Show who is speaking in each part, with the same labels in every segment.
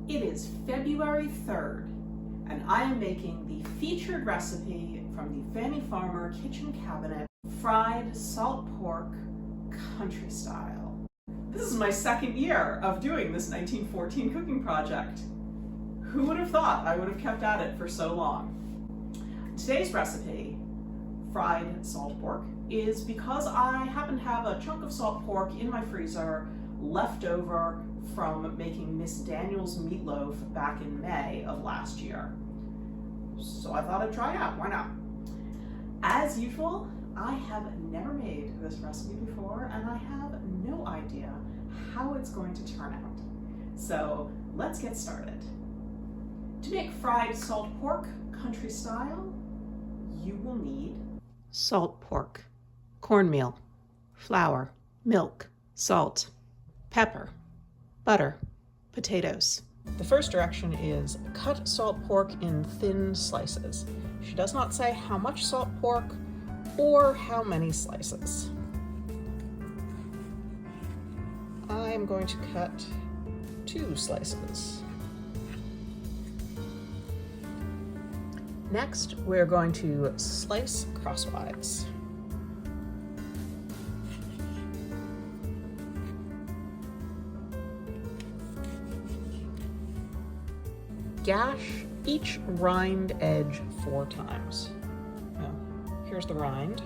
Speaker 1: It is February 3rd, and I am making the featured recipe from the Fannie Farmer kitchen cabinet, fried salt pork country style. This is my second year of doing this 1914 cooking project. Who would have thought I would have kept at it for so long? Today's recipe, fried salt pork, is because I happen to have a chunk of salt pork in my freezer left over from making Miss Daniel's meatloaf back in May of last year. So I thought I'd try it out, why not? As usual, I have never made this recipe before and I have no idea how it's going to turn out. So let's get started. To make fried salt pork country style, you will need salt pork, cornmeal, flour, milk, salt, pepper, butter, potatoes. The first direction is cut salt pork in thin slices. She does not say how much salt pork or how many slices. I'm going to cut 2 slices. Next, we're going to slice crosswise. Gash each rind edge 4 times. Now, here's the rind.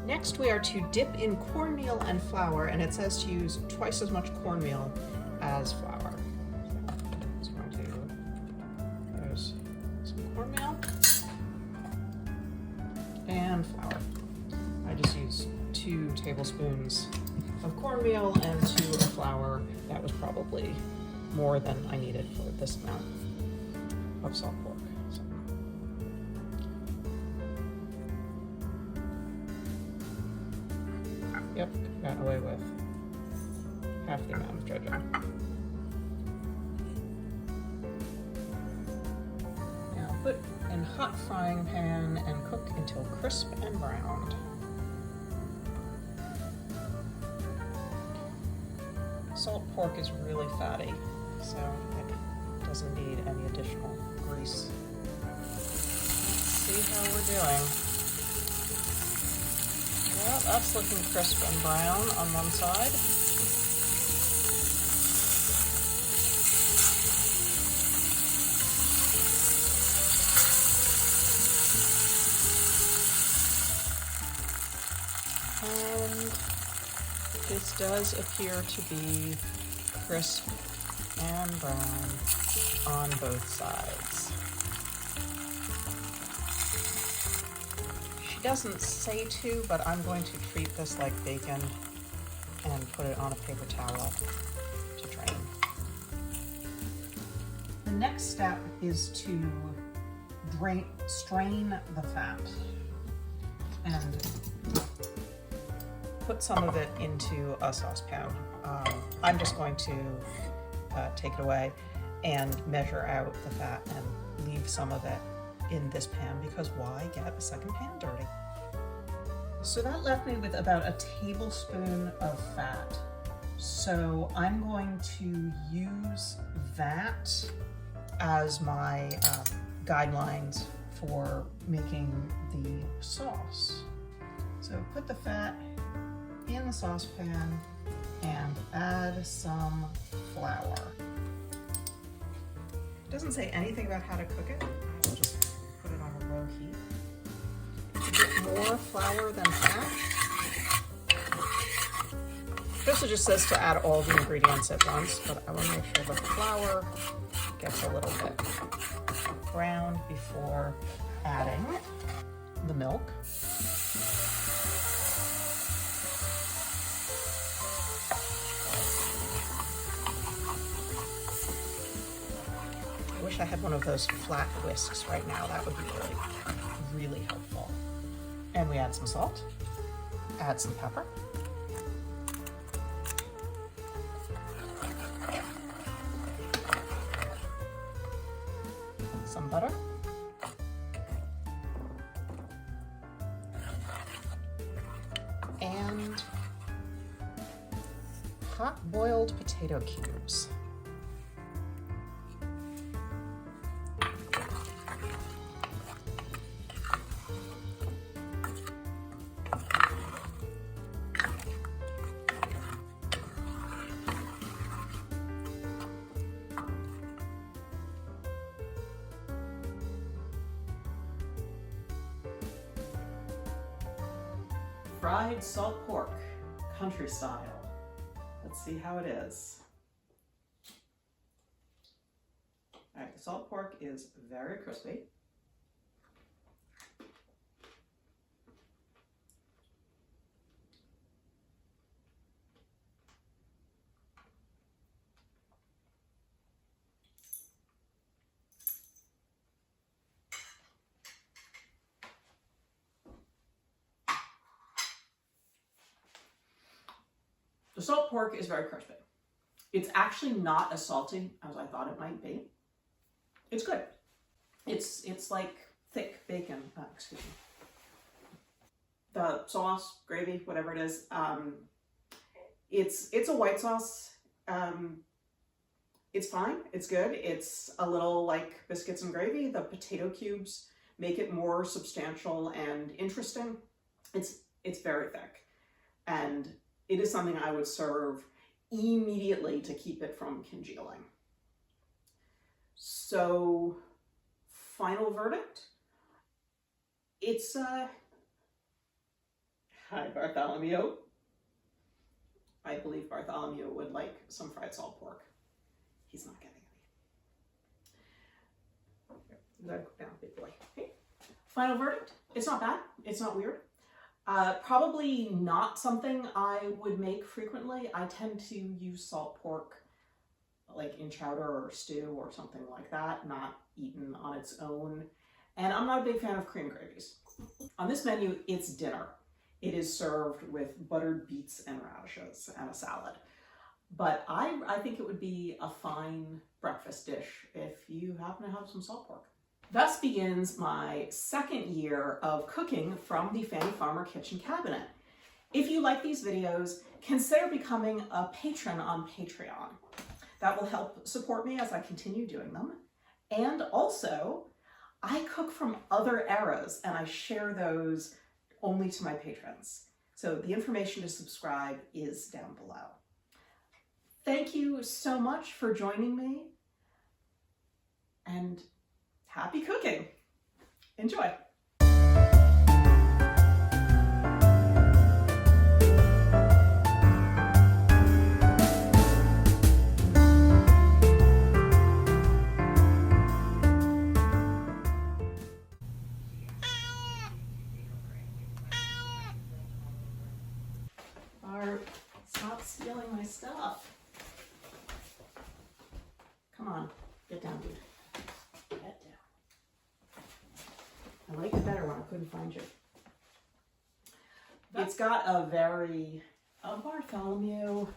Speaker 1: Next, we are to dip in cornmeal and flour, and it says to use twice as much cornmeal as flour. So there's some cornmeal and flour. I just used 2 tablespoons of cornmeal and 2 of flour. That was probably more than I needed for this amount of salt pork. So. Yep, got away with half the amount of judging. Now put in hot frying pan and cook until crisp and browned. Salt pork is really fatty, so it doesn't need any additional grease. Let's see how we're doing. Well, that's looking crisp and brown on one side. And this does appear to be crisp and brown on both sides. She doesn't say to, but I'm going to treat this like bacon and put it on a paper towel to drain. The next step is to strain the fat and put some of it into a saucepan. I'm just going to take it away and measure out the fat and leave some of it in this pan because why get a second pan dirty? So that left me with about a tablespoon of fat. So I'm going to use that as my guidelines for making the sauce. So put the fat in the saucepan and add some flour. It doesn't say anything about how to cook it. I'll just put it on a low heat. A bit more flour than fat. This just says to add all the ingredients at once, but I want to make sure the flour gets a little bit browned before adding the milk. I wish I had one of those flat whisks right now. That would be really helpful. And we add some salt, add some pepper, some butter, and hot boiled potato cubes. Fried salt pork, country style. Let's see how it is. All right, the salt pork is very crispy. The salt pork is very crispy. It's actually not as salty as I thought it might be. It's good. It's like thick bacon. Excuse me. The sauce, gravy, whatever it is, it's a white sauce. It's fine. It's good. It's a little like biscuits and gravy. The potato cubes make it more substantial and interesting. It's very thick, and it is something I would serve immediately to keep it from congealing. So, final verdict. It's hi Bartholomew. I believe Bartholomew would like some fried salt pork. He's not getting any. You gotta cook down, big boy. Okay. Final verdict. It's not bad. It's not weird. Probably not something I would make frequently. I tend to use salt pork like in chowder or stew or something like that, not eaten on its own. And I'm not a big fan of cream gravies. On this menu, it's dinner. It is served with buttered beets and radishes and a salad. But I think it would be a fine breakfast dish if you happen to have some salt pork. Thus begins my second year of cooking from the Fannie Farmer Kitchen Cabinet. If you like these videos, consider becoming a patron on Patreon. That will help support me as I continue doing them. And also, I cook from other eras and I share those only to my patrons. So the information to subscribe is down below. Thank you so much for joining me, and happy cooking. Enjoy. Stop stealing my stuff. Come on, get down, dude. Get down. I liked it better when I couldn't find you. It's got a very, Bartholomew.